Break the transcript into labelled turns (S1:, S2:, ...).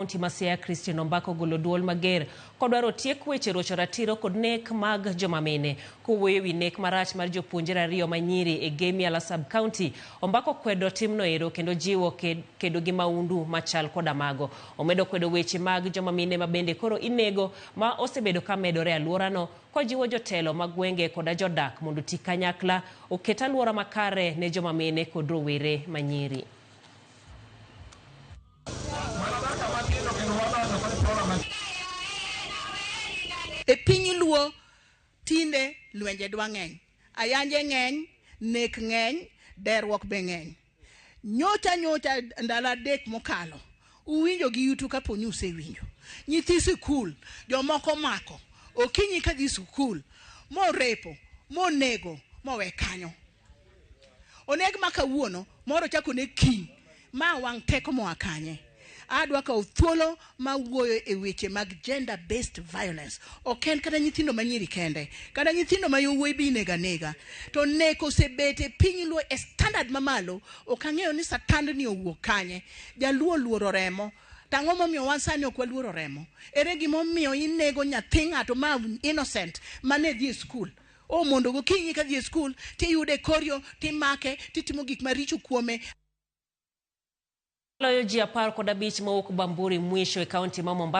S1: Kaunti ma Siaya Christine Ombako golo duol mager kodwaro tiek weche rocho ratiro kod nek mag joma mine. Kowuoyo wi nek marach mar jopuonjre ariyo manyiri e Gemiala sub county, Ombako kwedo timno ero kendo jiwo kedo gi maundu machal koda mago. Omedo kwedo weche mag joma mine ma bende koro inego ma osebedo ka medore alworano, kojiwo jotelo mag gwenge koda jodak mondo ti kanyakla oket alwora makare ne joma mine kod rowere manyiri.
S2: E piny luo tinde lwenje dwa ng'eny, ayanje ng'eny, nek ng'eny, derruok be ng'eny. Nyocha ndalo adek mokalo uwinjo gi yutu kapo ni usewinjo. Nyithi sikul jomoko mako okinyi ka dhi sikul morepo monego mowe kanyo. Oneg ma kawuono moro chako ne kiny ma wang' teko moa kanye. Adwa ka thuolo ma wuoyo e weche mag gender based violence. Oken kada nyithindo manyiri kende, kada nyithindo ma yowuoyi bi nega. To neko sebete piny luo e standard mamalo, okang'eyo ni satand ni owuok kanye. Jaluo luoro remo. Tang'o momiyo wan sani ok waluoro remo. Ere gimomiyo inego nyathi ng'ato ma innocent mane dhi e skul. O mondo gokinyi ka dhi e skul tiyude koryo timake titimo gik maricho kuome.
S1: Loyo ji 15 mawuok Bamburi Mwisho e kaunti ma Mombasa